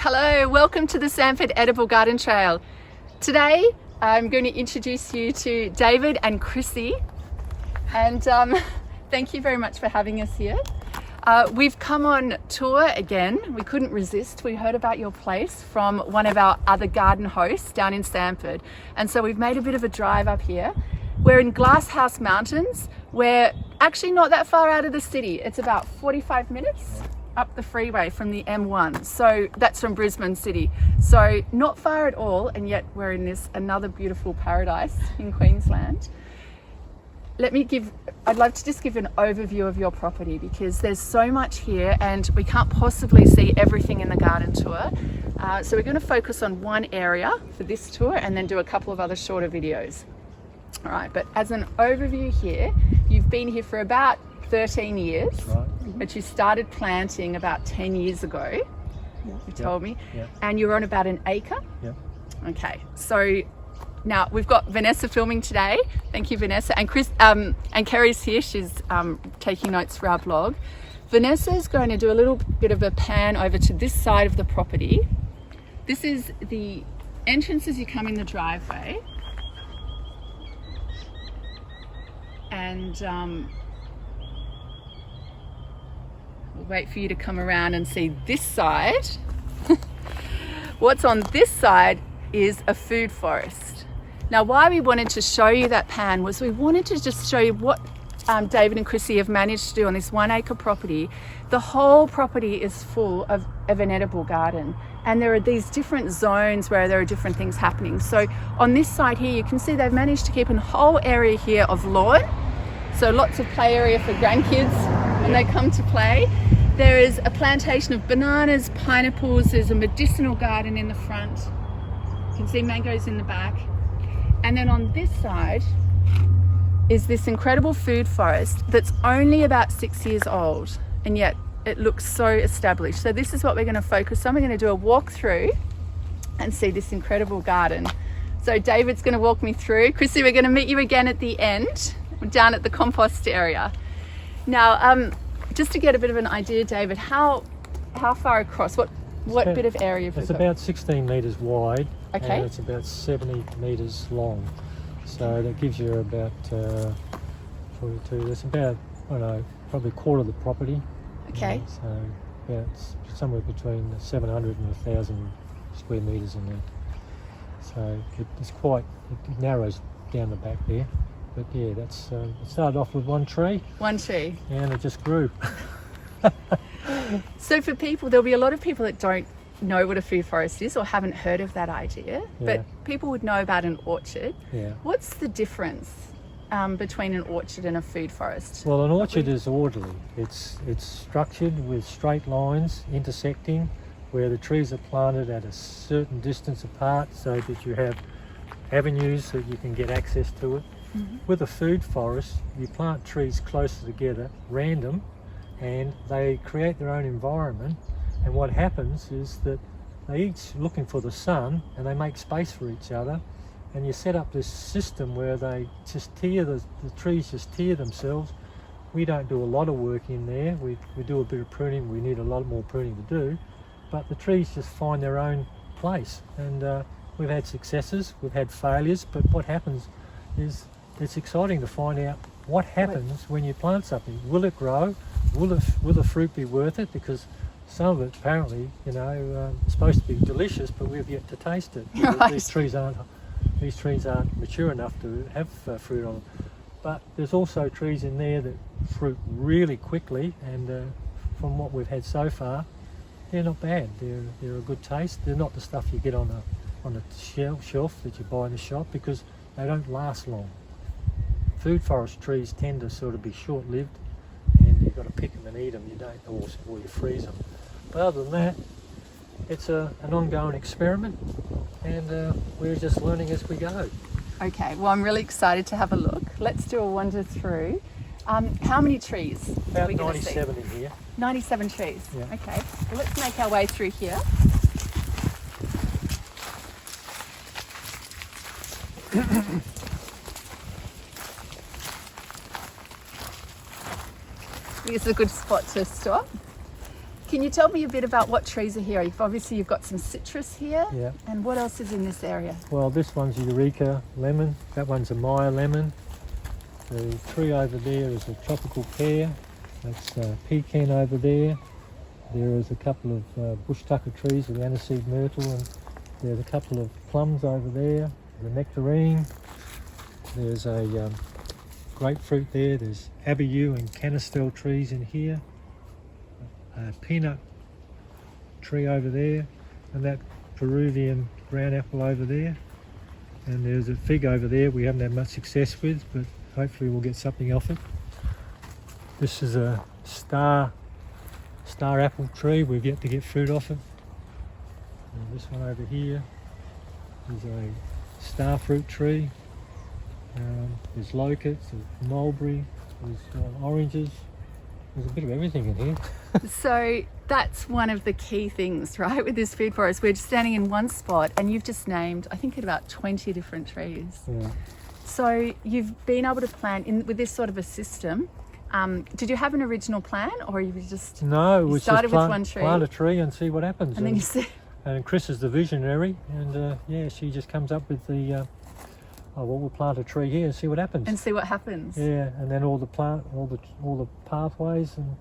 Hello, welcome to the Sanford Edible Garden Trail. Today I'm going to introduce you to David and Chrissy, and thank you very much for having us here. We've come on tour again. We couldn't resist. We heard about your place from one of our other garden hosts down in Sanford, and so we've made a bit of a drive up here. We're in Glasshouse Mountains. We're actually not that far out of the city. It's about 45 minutes up the freeway from the M1. So that's from Brisbane City. So not far at all, and yet we're in this another beautiful paradise in Queensland. I'd love to just give an overview of your property because there's so much here and we can't possibly see everything in the garden tour. So we're going to focus on one area for this tour and then do a couple of other shorter videos. All right, but as an overview here, you've been here for about 13 years, right. But you started planting about 10 years ago, you told me, and you're on about an acre? Yeah. Okay, so now we've got Vanessa filming today. Thank you, Vanessa. And Chris, and Kerry's here, she's taking notes for our blog. Vanessa's going to do a little bit of a pan over to this side of the property. This is the entrance as you come in the driveway. And we'll wait for you to come around and see this side. What's on this side is a food forest. Now, why we wanted to show you that pan was we wanted to just show you what David and Chrissy have managed to do on this 1 acre property. The whole property is full of an edible garden, and there are these different zones where there are different things happening. So on this side here, you can see they've managed to keep a whole area here of lawn. So lots of play area for grandkids when they come to play. There is a plantation of bananas, pineapples, there's a medicinal garden in the front. You can see mangoes in the back. And then on this side is this incredible food forest that's only about 6 years old, and yet it looks so established. So this is what we're going to focus on. We're going to do a walk through and see this incredible garden. So David's going to walk me through. Chrissy, we're going to meet you again at the end. We're down at the compost area. Now, just to get a bit of an idea, David, how far across? What bit of area have you got? It's about 16 metres wide, okay, and it's about 70 metres long. So that gives you about 42. That's about, I don't know, probably a quarter of the property. Okay. So about somewhere between 700 and 1,000 square metres in there. So it narrows down the back there. But yeah, that's it started off with one tree. One tree. And it just grew. So for people, there'll be a lot of people that don't know what a food forest is or haven't heard of that idea, but people would know about an orchard. Yeah. What's the difference between an orchard and a food forest? Well, an orchard is orderly. It's structured with straight lines intersecting where the trees are planted at a certain distance apart so that you have avenues so you can get access to it. Mm-hmm. With a food forest, you plant trees closer together, random, and they create their own environment. And what happens is that they each looking for the sun and they make space for each other. And you set up this system where they just the trees just tear themselves. We don't do a lot of work in there. We do a bit of pruning. We need a lot more pruning to do. But the trees just find their own place. And we've had successes, we've had failures, but what happens is it's exciting to find out what happens when you plant something. Will it grow? Will the fruit be worth it? Because some of it apparently, is supposed to be delicious, but we've yet to taste it. Right. These trees aren't mature enough to have fruit on them. But there's also trees in there that fruit really quickly, and from what we've had so far, they're not bad. They're a good taste. They're not the stuff you get on a shelf that you buy in the shop because they don't last long. Food forest trees tend to sort of be short-lived, and you've got to pick them and eat them. You don't, or you freeze them. But other than that, it's an ongoing experiment, and we're just learning as we go. Okay, well, I'm really excited to have a look. Let's do a wander through. How many trees are we going to see? About 97 in here. 97 trees. Yeah. Okay, well, let's make our way through here. This is a good spot to stop. Can you tell me a bit about what trees are here? You've got some citrus here. Yeah. And what else is in this area? Well, this one's a Eureka lemon. That one's a Maya lemon. The tree over there is a tropical pear. That's a pecan over there. There is a couple of bush tucker trees with aniseed myrtle, and there's a couple of plums over there. The nectarine. There's a grapefruit there. There's abiyu and canistel trees in here. A peanut tree over there, and that Peruvian brown apple over there. And there's a fig over there we haven't had much success with, but hopefully we'll get something off it. This is a star apple tree. We've yet to get fruit off it. And this one over here is a star fruit tree. There's locusts, there's mulberry, there's oranges. There's a bit of everything in here. So that's one of the key things, right, with this food forest. We're just standing in one spot and you've just named, I think, about 20 different trees. Yeah. So you've been able to plant in with this sort of a system. Did you have an original plan, or you just No, we started just with one tree? Plant a tree and see what happens. And then you see. And Chris is the visionary, and yeah, she just comes up with the oh, well, we'll plant a tree here and see what happens. And see what happens. Yeah, and then all the pathways, and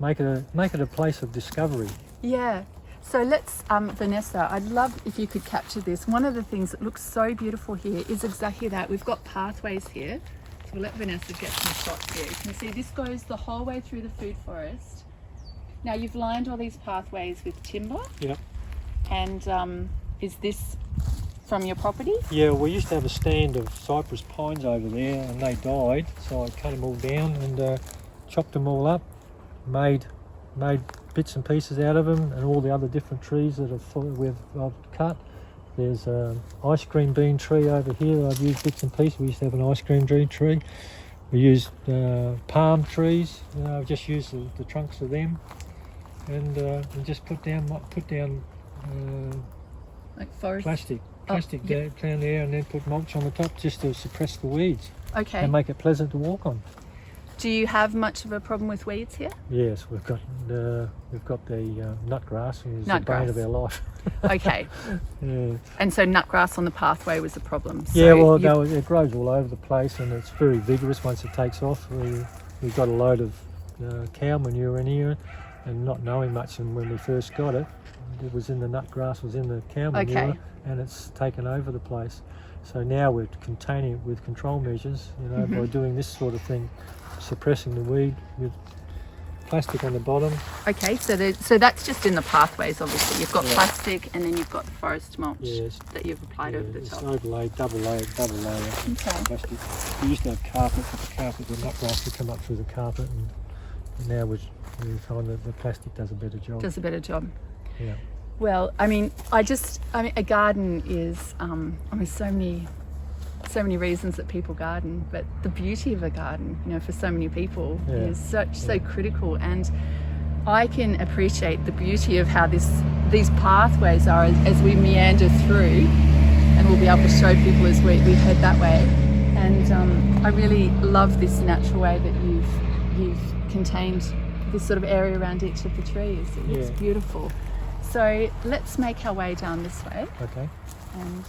make it a place of discovery. Yeah. So let's, Vanessa, I'd love if you could capture this. One of the things that looks so beautiful here is exactly that. We've got pathways here. So we'll let Vanessa get some shots here. You can see this goes the whole way through the food forest. Now you've lined all these pathways with timber. Yep. And is this from your property? Yeah, we used to have a stand of cypress pines over there, and they died, so I cut them all down and chopped them all up, made bits and pieces out of them, and all the other different trees that I've cut. There's an ice cream bean tree over here that I've used bits and pieces. We used to have an ice cream bean tree. We used palm trees. I've just used the trunks of them, and just put down like forest plastic yep. down there, and then put mulch on the top just to suppress the weeds. Okay. And make it pleasant to walk on. Do you have much of a problem with weeds here? Yes, we've got the nutgrass, which is the bane of our life. Okay. Yeah. And so nutgrass on the pathway was a problem. So yeah, well, no, it grows all over the place, and it's very vigorous once it takes off. We've got a load of cow manure in here, and not knowing much, and when we first got it, it was in the nutgrass, was in the cow manure, okay. And it's taken over the place. So now we're containing it with control measures, by doing this sort of thing, suppressing the weed with plastic on the bottom. Okay, so that's just in the pathways, obviously. You've got plastic, and then you've got the forest mulch that you've applied over the top. It's overlaid, double layer plastic. We used to have carpet, but the nutgrass would come up through the carpet, and now we find that the plastic does a better job. Does a better job. Yeah. Well, I mean, a garden is, so many reasons that people garden, but the beauty of a garden, for so many people is so critical. And I can appreciate the beauty of how these pathways are as we meander through, and we'll be able to show people as we head that way. And I really love this natural way that you've contained this sort of area around each of the trees. It looks beautiful. So let's make our way down this way. Okay. And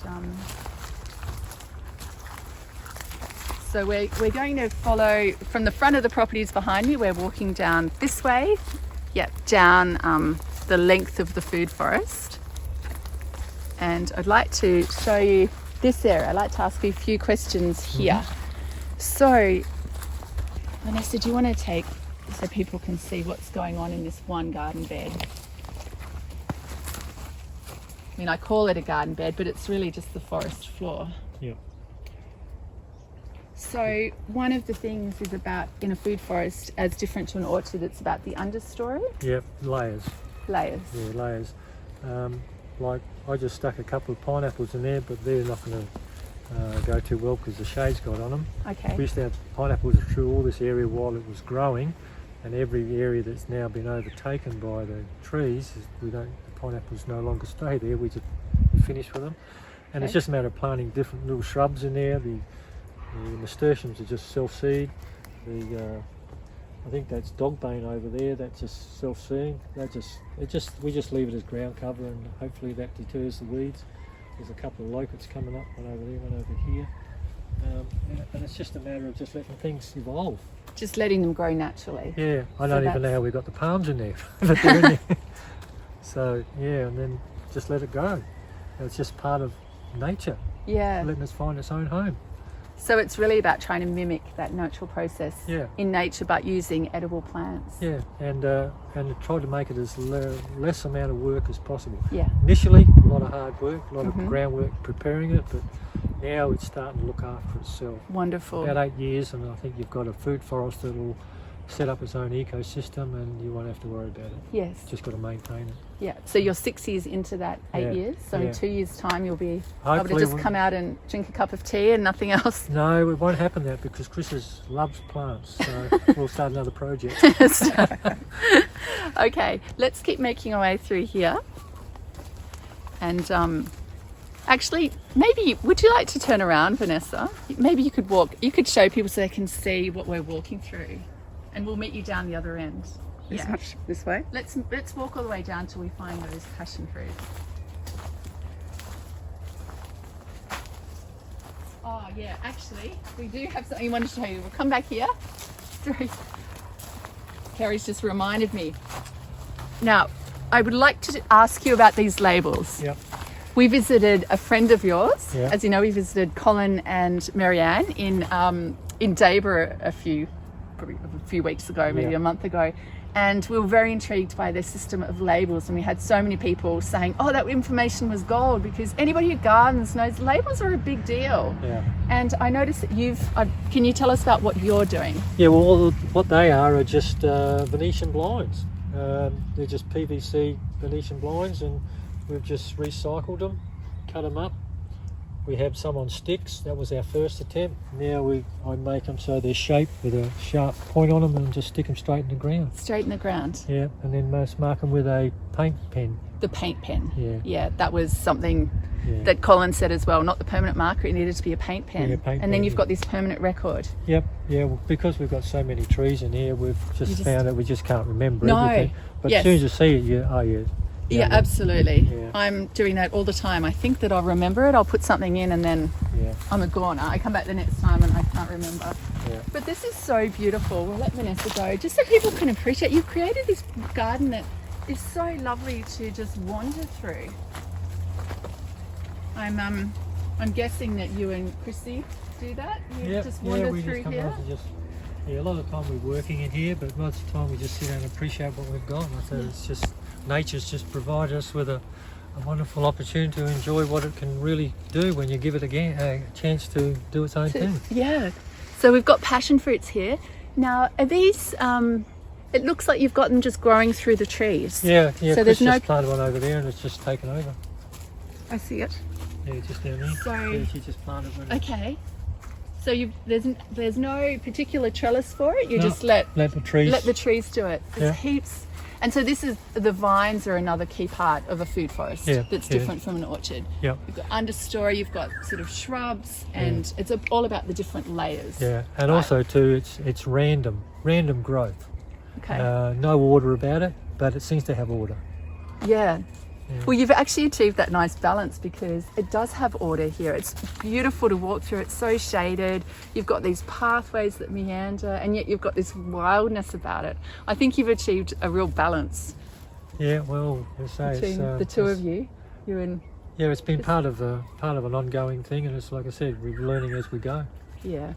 so we're going to follow from the front of the properties behind me. We're walking down this way, down the length of the food forest. And I'd like to show you this area. I'd like to ask you a few questions here. So, Vanessa, do you want to take so people can see what's going on in this one garden bed? I mean, I call it a garden bed, but it's really just the forest floor. Yeah. So one of the things is about, in a food forest, as different to an orchard, it's about the understory. Yeah, layers. Layers. Yeah, layers. Like I just stuck a couple of pineapples in there, but they're not going to go too well because the shade's got on them. Okay. We used to have pineapples through all this area while it was growing, and every area that's now been overtaken by the trees, the pineapples no longer stay there. We finish with them, and it's just a matter of planting different little shrubs in there. The nasturtiums are just self-seed. The I think that's dogbane over there. That's just self-seeing. We just leave it as ground cover, and hopefully that deters the weeds. There's a couple of locusts coming up, one over there, one over here, and it's just a matter of just letting things evolve. Just letting them grow naturally. Yeah, I don't even know how we got the palms in there, but they're in there. So yeah, and then just let it go. It's just part of nature. Yeah. Letting us find its own home. So it's really about trying to mimic that natural process in nature, but using edible plants. Yeah, and try to make it as less amount of work as possible. Yeah. Initially, a lot of hard work, a lot of groundwork preparing it, but now it's starting to look after itself. Wonderful. About 8 years, and I think you've got a food forest that will set up its own ecosystem, and you won't have to worry about it. Yes. Just got to maintain it. Yeah. So you're 6 years into that 8 years. So in 2 years' time, you'll be able to just come out and drink a cup of tea and nothing else. No, it won't happen that because Chris loves plants. So we'll start another project. Okay, let's keep making our way through here. And actually, maybe would you like to turn around, Vanessa? Maybe you could walk. You could show people so they can see what we're walking through, and we'll meet you down the other end. This way? Let's walk all the way down till we find those passion fruit. Oh yeah, actually, we do have something I want to show you. We'll come back here. Sorry. Kerry's just reminded me. Now, I would like to ask you about these labels. Yep. We visited a friend of yours. Yeah. As you know, we visited Colin and Marianne in Dayber a few weeks ago, maybe a month ago. And we were very intrigued by their system of labels, and we had so many people saying, oh, that information was gold, because anybody who gardens knows labels are a big deal. Yeah. And I noticed that can you tell us about what you're doing? Yeah, well, what they are just Venetian blinds. They're just PVC Venetian blinds, and we've just recycled them, cut them up. We have some on sticks. That was our first attempt. Now I make them so they're shaped with a sharp point on them, and just stick them straight in the ground. Straight in the ground. Yeah, and then most mark them with a paint pen. The paint pen. Yeah. Yeah, that was something that Colin said as well. Not the permanent marker, it needed to be a paint pen. Yeah, paint and then pen, you've got this permanent record. Yep. Yeah, well, because we've got so many trees in here, we've just found that we just can't remember everything. But as soon as you see it, Yeah, absolutely. Yeah. I'm doing that all the time. I think that I'll remember it. I'll put something in and then I'm a goner. I come back the next time and I can't remember. Yeah. But this is so beautiful. We'll let Vanessa go just so people can appreciate. You've created this garden that is so lovely to just wander through. I'm guessing that you and Chrissy do that. You just wander through here. A lot of the time we're working in here, but most of the time we just sit down and appreciate what we've got. I said it's just nature's just provided us with a wonderful opportunity to enjoy what it can really do when you give it a chance to do its own thing. Yeah. So we've got passion fruits here. Now, are these? It looks like you've got them just growing through the trees. Yeah. So Chris there's just planted one over there, and it's just taken over. I see it. Yeah, just down there. So she just planted one. Okay. So there's no particular trellis for it. You just let the trees do it. There's heaps. And so the vines are another key part of a food forest that's different from an orchard. Yeah. You've got understory, you've got sort of shrubs, and it's all about the different layers. Yeah, and also too, it's random growth. Okay. No order about it, but it seems to have order. Yeah. Well, you've actually achieved that nice balance because it does have order here. It's beautiful to walk through. It's so shaded. You've got these pathways that meander, and yet you've got this wildness about it. I think you've achieved a real balance. Yeah, well, between the two of you and. Yeah, it's been part of an ongoing thing, and it's like I said, we're learning as we go. Yeah.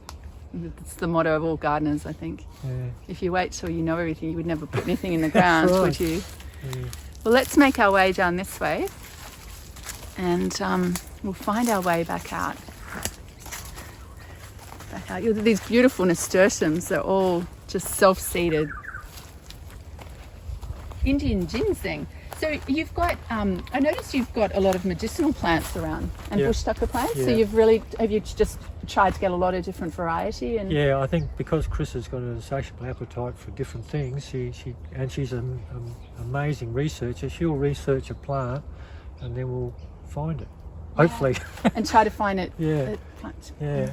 It's the motto of all gardeners, I think. Yeah. If you wait till you know everything, you would never put anything in the ground, would you? Yeah. Well, let's make our way down this way, and we'll find our way back out. These beautiful nasturtiums are all just self-seeded. Indian ginseng. So you've got, I noticed you've got a lot of medicinal plants around and bush tucker plants. Yeah. So have you just tried to get a lot of different variety? And yeah, I think because Chris has got an insatiable appetite for different things, she's an amazing researcher. She'll research a plant and then we'll find it, hopefully. And try to find it.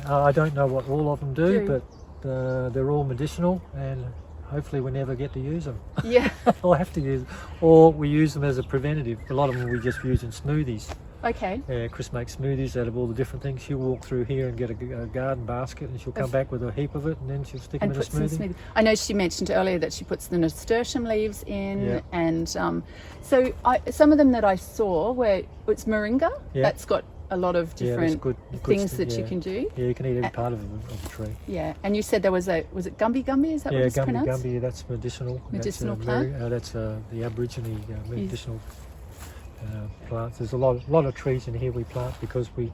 I don't know what all of them do, but they're all medicinal, and hopefully we never get to use them. Yeah. We'll have to use, or we use them as a preventative. A lot of them we just use in smoothies. Okay. Chris makes smoothies out of all the different things. She'll walk through here and get a garden basket, and she'll come back with a heap of it, and then she'll stick them in a smoothie. I know she mentioned earlier that she puts the nasturtium leaves in, and some of them that I saw were it's moringa. Yeah. That's got a lot of different good things that you can do. Yeah, you can eat every part of a tree. Yeah, and you said there was it Gumby? Is that what it's pronounced? Yeah, Gumby, that's medicinal. Medicinal that's, plant? That's the Aborigine medicinal plants. There's a lot of trees in here we plant because we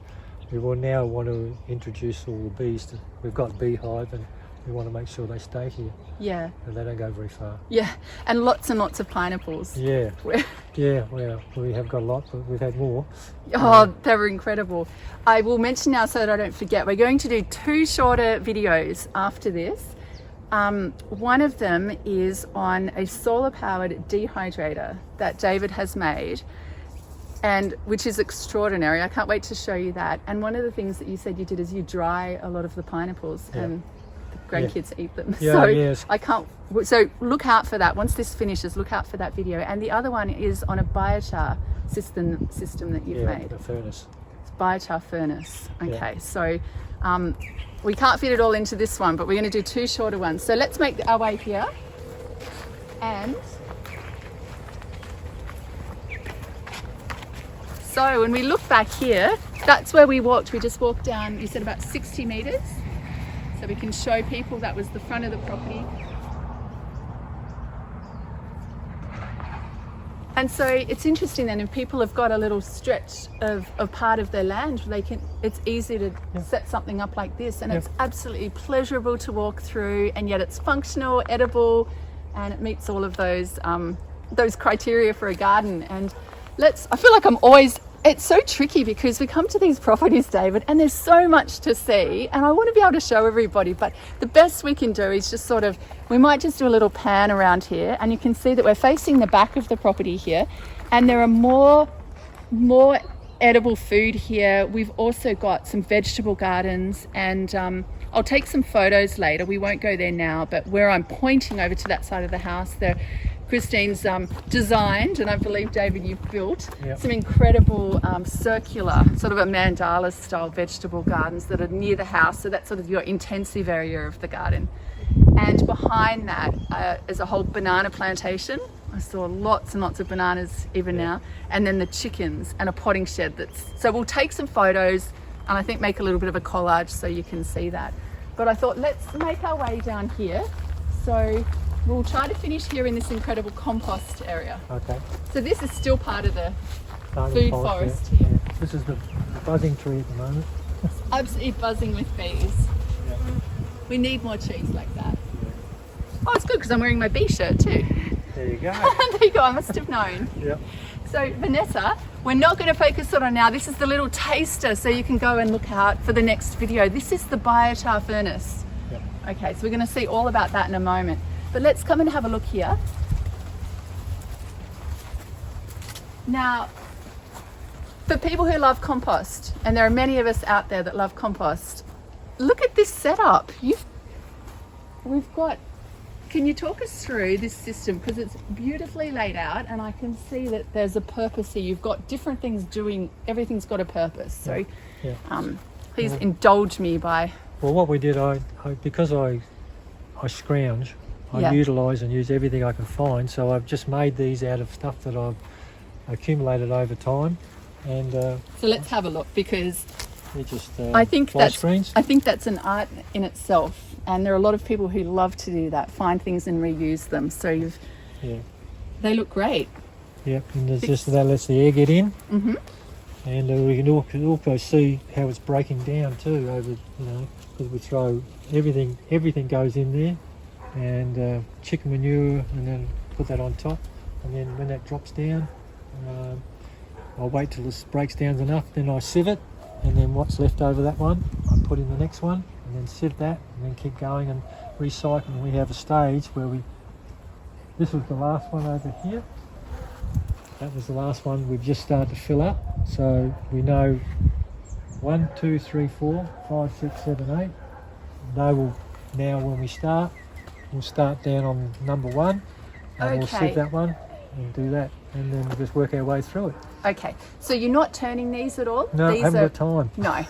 will now want to introduce all the bees. We've got a beehive and we want to make sure they stay here. Yeah. And they don't go very far. Yeah, and lots of pineapples. Yeah. Yeah, well, we have got a lot, but we've had more. Oh, they were incredible. I will mention now so that I don't forget, we're going to do 2 shorter videos after this. One of them is on a solar-powered dehydrator that David has made, and which is extraordinary. I can't wait to show you that. And one of the things that you said you did is you dry a lot of the pineapples and the grandkids eat them. So look out for that. Once this finishes, look out for that video. And the other one is on a biochar system that you've made. A furnace. It's Biotar Furnace. Okay, so we can't fit it all into this one, but we're going to do 2 shorter ones. So let's make our way here. And so when we look back here, that's where we walked. We just walked down, you said about 60 metres. So we can show people that was the front of the property. And so it's interesting then if people have got a little stretch of part of their land, it's easy to set something up like this, and it's absolutely pleasurable to walk through, and yet it's functional, edible, and it meets all of those criteria for a garden. And I feel like it's so tricky because we come to these properties, David, and there's so much to see, and I want to be able to show everybody, but the best we can do is just we might just do a little pan around here, and you can see that we're facing the back of the property here, and there are more edible food here. We've also got some vegetable gardens, and I'll take some photos later. We won't go there now, but where I'm pointing over to that side of the house there, Christine's designed, and I believe, David, you've built some incredible circular, sort of a mandala style vegetable gardens that are near the house. So that's sort of your intensive area of the garden. And behind that is a whole banana plantation. I saw lots and lots of bananas even now. And then the chickens and a potting shed. So we'll take some photos and I think make a little bit of a collage so you can see that. But I thought let's make our way down here. So we'll try to finish here in this incredible compost area. Okay. So this is still part of the food forest here. Yeah. This is the buzzing tree at the moment. It's absolutely buzzing with bees. Yeah. We need more trees like that. Yeah. Oh, it's good because I'm wearing my bee shirt too. There you go. There you go, I must have known. Yep. So Vanessa, we're not going to focus on now. This is the little taster, so you can go and look out for the next video. This is the Biotar Furnace. Yep. Okay, so we're going to see all about that in a moment. But let's come and have a look here. Now, for people who love compost, and there are many of us out there that love compost, look at this setup. We've got, can you talk us through this system? Because it's beautifully laid out, and I can see that there's a purpose here. You've got different things doing, everything's got a purpose. So please indulge me by... Well, what we did, because I scrounge, I utilise and use everything I can find. So I've just made these out of stuff that I've accumulated over time. And so let's have a look, because just I think that's an art in itself, and there are a lot of people who love to do that, find things and reuse them. So they look great. Yep, and there's just that lets the air get in. Mm-hmm. And we can also see how it's breaking down too over, because we throw everything goes in there, and chicken manure, and then put that on top, and then when that drops down, I'll wait till this breaks down enough, then I sieve it, and then what's left over that one, I put in the next one, and then sieve that, and then keep going and recycle. And we have a stage where this was the last one over here. That was the last one we've just started to fill up. So we know 1, 2, 3, 4, 5, 6, 7, 8. Know now when we start, we'll start down on number 1 and we'll Okay. sieve that one and do that, and then we'll just work our way through it. Okay, so you're not turning these at all? No, I these haven't got time. No,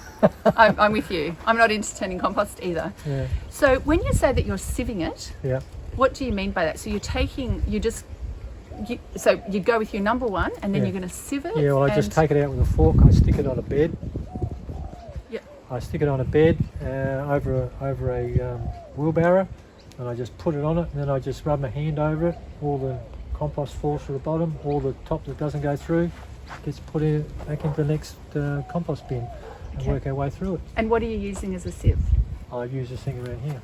I'm with you. I'm not into turning compost either. Yeah, So when you say that you're sieving it, yeah. what do you mean by that? So you're taking, so you go with your number 1 and then Yeah. you're going to sieve it? Yeah, well, I just take it out with a fork, I stick it on a bed. Yep. I stick it on a bed over a wheelbarrow, and I just put it on it, and then I just rub my hand over it. All the compost falls to the bottom, all the top that doesn't go through gets put in back into the next compost bin, and Okay. work our way through it. And what are you using as a sieve? I use this thing around here.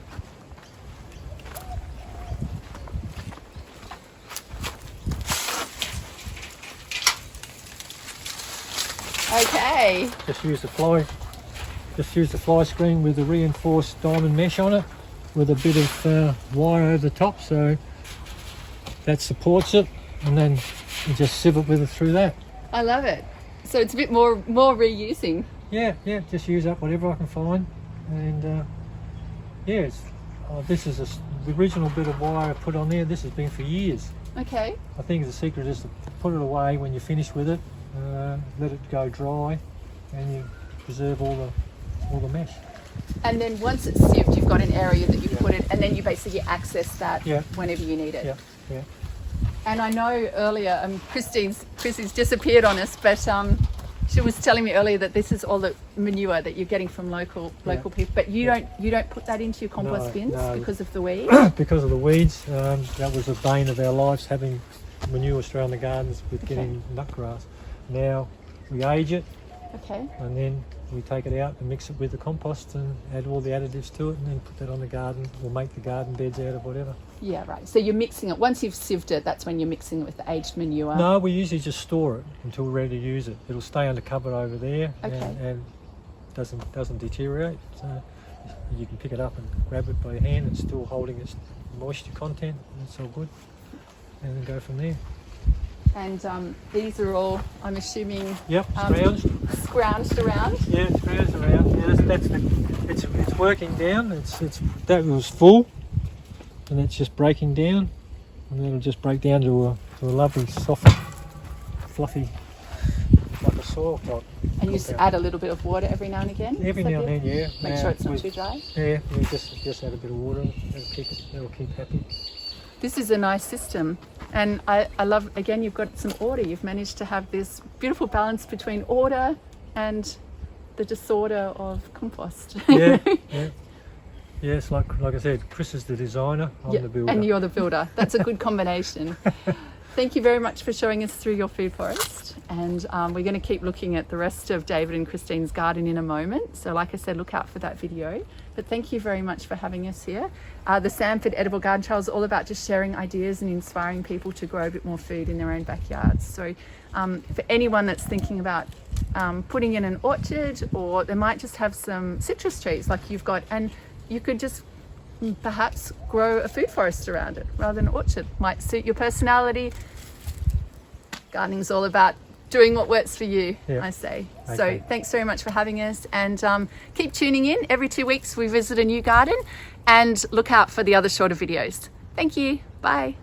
Okay. Just use the fly screen with a reinforced diamond mesh on it, with a bit of wire over the top, so that supports it, and then you just sieve it with it through that. I love it. So it's a bit more reusing. Yeah, just use up whatever I can find, and yeah, this is the original bit of wire I put on there. This has been for years. Okay. I think the secret is to put it away when you're finished with it, let it go dry, and you preserve all the mesh. And then once it's sieved, you've got an area that you put it, and then you basically access that Yeah. whenever you need it. Yeah. And I know earlier, Chrissy's disappeared on us, but she was telling me earlier that this is all the manure that you're getting from local people. But you don't put that into your compost bins no. because of the weeds. Because of the weeds, that was a bane of our lives, having manure around the gardens with getting nutgrass. Now we age it, Okay. and then we take it out and mix it with the compost and add all the additives to it, and then put that on the garden, or make the garden beds out of whatever. Yeah, right. So you're mixing it. Once you've sieved it, that's when you're mixing it with the aged manure. No, we usually just store it until we're ready to use it. It'll stay under cupboard over there, Okay. and doesn't deteriorate. So you can pick it up and grab it by your hand. It's still holding its moisture content, and it's all good. And then go from there. And these are all, I'm assuming, Yep, scrounged around. Yeah, it's scrounged around. Yeah, it's working down. That was full, and it's just breaking down, and then it'll just break down to a lovely soft, fluffy, like a soil type. And you just add a little bit of water every now and again? Every now and then, yeah. Make sure it's not too dry? Yeah, we just add a bit of water. It'll keep happy. This is a nice system, and I love, again, you've got some order. You've managed to have this beautiful balance between order and the disorder of compost. Yeah. Yes, like I said, Chris is the designer, I'm the builder. And you're the builder. That's a good combination. Thank you very much for showing us through your food forest, and we're going to keep looking at the rest of David and Christine's garden in a moment. So like I said, look out for that video. But thank you very much for having us here. The Sanford Edible Garden Trail is all about just sharing ideas and inspiring people to grow a bit more food in their own backyards. So for anyone that's thinking about putting in an orchard, or they might just have some citrus trees like you've got, and you could just perhaps grow a food forest around it rather than an orchard. Might suit your personality. Gardening is all about doing what works for you, I say. Okay. So thanks very much for having us, and keep tuning in. Every 2 weeks we visit a new garden, and look out for the other shorter videos. Thank you. Bye.